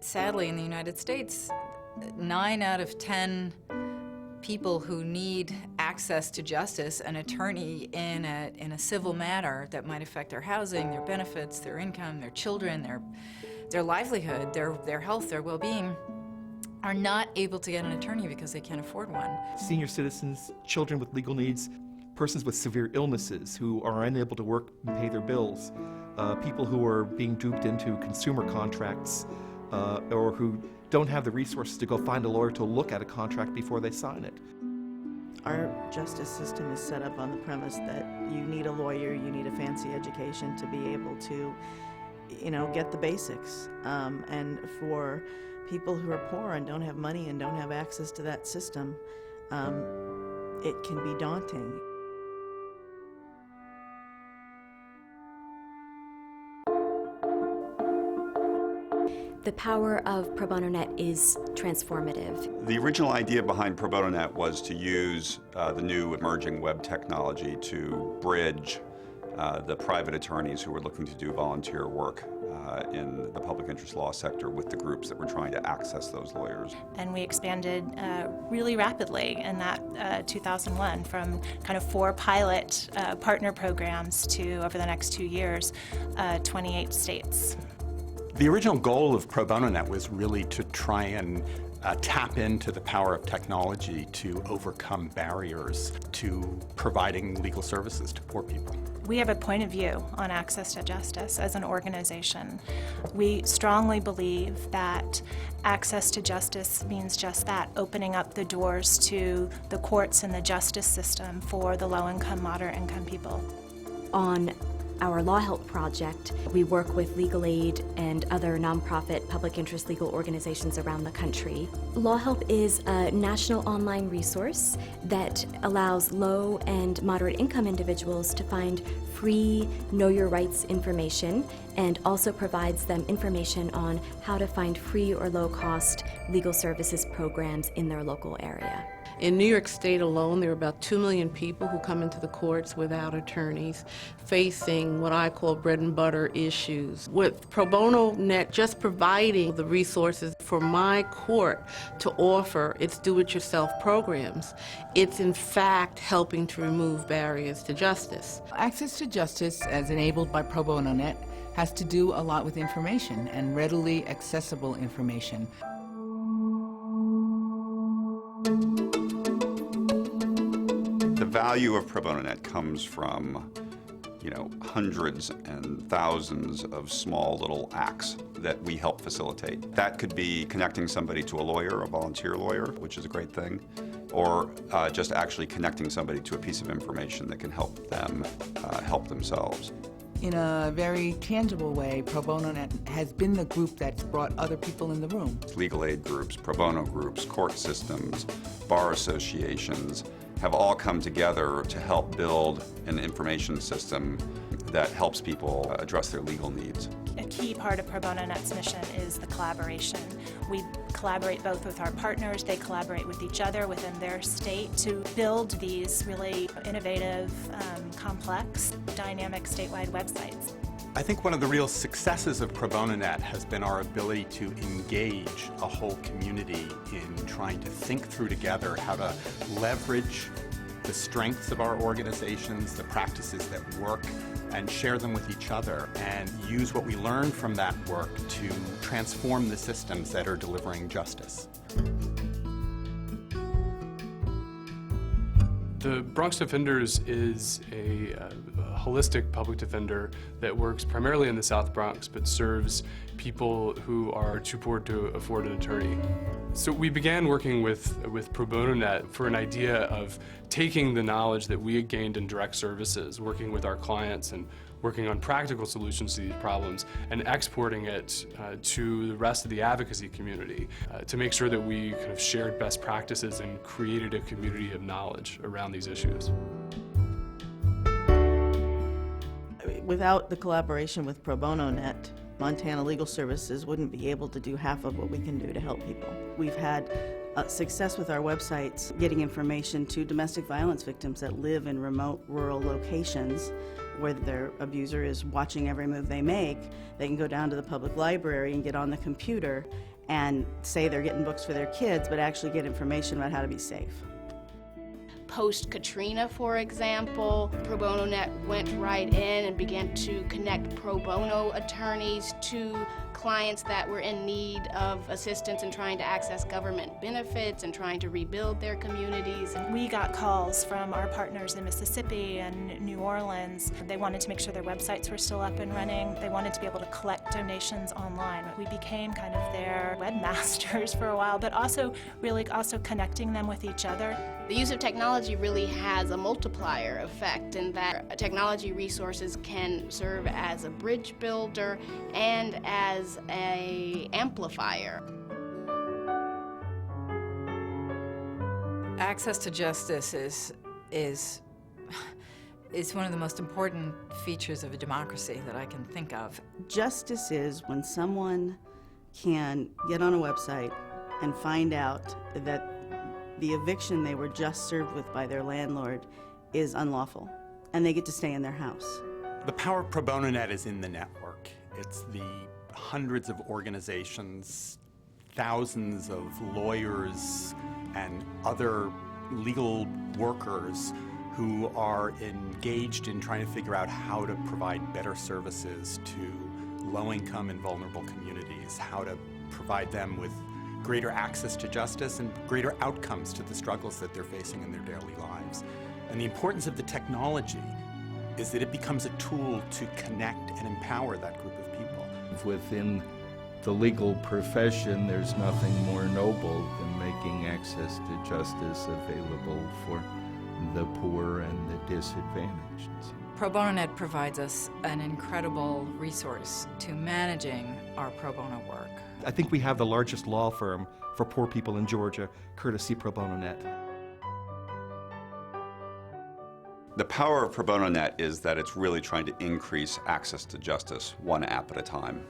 Sadly, in the United States, 9 out of 10 people who need access to justice, an attorney in a civil matter that might affect their housing, their benefits, their income, their children, their livelihood, their health, their well-being, are not able to get an attorney because they can't afford one. Senior citizens, children with legal needs, persons with severe illnesses who are unable to work and pay their bills, people who are being duped into consumer contracts, or who don't have the resources to go find a lawyer to look at a contract before they sign it. Our justice system is set up on the premise that you need a lawyer, you need a fancy education to be able to, get the basics. And for people who are poor and don't have money and don't have access to that system, it can be daunting. The power of Pro Bono Net is transformative. The original idea behind Pro Bono Net was to use the new emerging web technology to bridge the private attorneys who were looking to do volunteer work in the public interest law sector with the groups that were trying to access those lawyers. And we expanded really rapidly in that 2001 from kind of 4 pilot partner programs to, over the next 2 years, 28 states. The original goal of Pro Bono Net was really to try and tap into the power of technology to overcome barriers to providing legal services to poor people. We have a point of view on access to justice as an organization. We strongly believe that access to justice means just that, opening up the doors to the courts and the justice system for the low-income, moderate-income people. On our Law Help project, we work with legal aid and other nonprofit public interest legal organizations around the country. Law Help is a national online resource that allows low and moderate income individuals to find free Know Your Rights information, and also provides them information on how to find free or low-cost legal services programs in their local area. In New York State alone, there are about 2 million people who come into the courts without attorneys, facing what I call bread and butter issues. With Pro Bono Net just providing the resources for my court to offer its do-it-yourself programs, it's in fact helping to remove barriers to justice. Access to justice, as enabled by Pro Bono Net, has to do a lot with information and readily accessible information. The value of Pro Bono Net comes from, hundreds and thousands of small little acts that we help facilitate. That could be connecting somebody to a lawyer, a volunteer lawyer, which is a great thing, or just actually connecting somebody to a piece of information that can help them help themselves. In a very tangible way, Pro Bono Net has been the group that's brought other people in the room. Legal aid groups, pro bono groups, court systems, bar associations have all come together to help build an information system that helps people address their legal needs. A key part of Pro Bono Net's mission is the collaboration. We collaborate both with our partners, they collaborate with each other within their state to build these really innovative, complex, dynamic statewide websites. I think one of the real successes of Pro Bono Net has been our ability to engage a whole community in trying to think through together how to leverage the strengths of our organizations, the practices that work, and share them with each other, and use what we learn from that work to transform the systems that are delivering justice. The Bronx Defenders is a holistic public defender that works primarily in the South Bronx, but serves people who are too poor to afford an attorney. So we began working with Pro Bono Net for an idea of taking the knowledge that we had gained in direct services, working with our clients and working on practical solutions to these problems, and exporting it to the rest of the advocacy community to make sure that we kind of shared best practices and created a community of knowledge around these issues. Without the collaboration with Pro Bono Net, Montana Legal Services wouldn't be able to do half of what we can do to help people. We've had success with our websites getting information to domestic violence victims that live in remote rural locations where their abuser is watching every move they make, they can go down to the public library and get on the computer and say they're getting books for their kids, but actually get information about how to be safe. Post-Katrina, for example, Pro Bono Net went right in and began to connect pro bono attorneys to clients that were in need of assistance in trying to access government benefits and trying to rebuild their communities. We got calls from our partners in Mississippi and New Orleans. They wanted to make sure their websites were still up and running. They wanted to be able to collect donations online. We became kind of their webmasters for a while, but also really connecting them with each other. The use of technology really has a multiplier effect in that technology resources can serve as a bridge builder and as an amplifier. Access to justice is one of the most important features of a democracy that I can think of. Justice is when someone can get on a website and find out that the eviction they were just served with by their landlord is unlawful, and they get to stay in their house. The power of Pro Bono Net is in the network. It's the hundreds of organizations, thousands of lawyers and other legal workers who are engaged in trying to figure out how to provide better services to low-income and vulnerable communities, how to provide them with greater access to justice and greater outcomes to the struggles that they're facing in their daily lives. And the importance of the technology is that it becomes a tool to connect and empower that group of people. Within the legal profession, there's nothing more noble than making access to justice available for the poor and the disadvantaged. Pro Bono Net provides us an incredible resource to managing our pro bono work. I think we have the largest law firm for poor people in Georgia, courtesy Pro Bono Net. The power of Pro Bono Net is that it's really trying to increase access to justice one app at a time.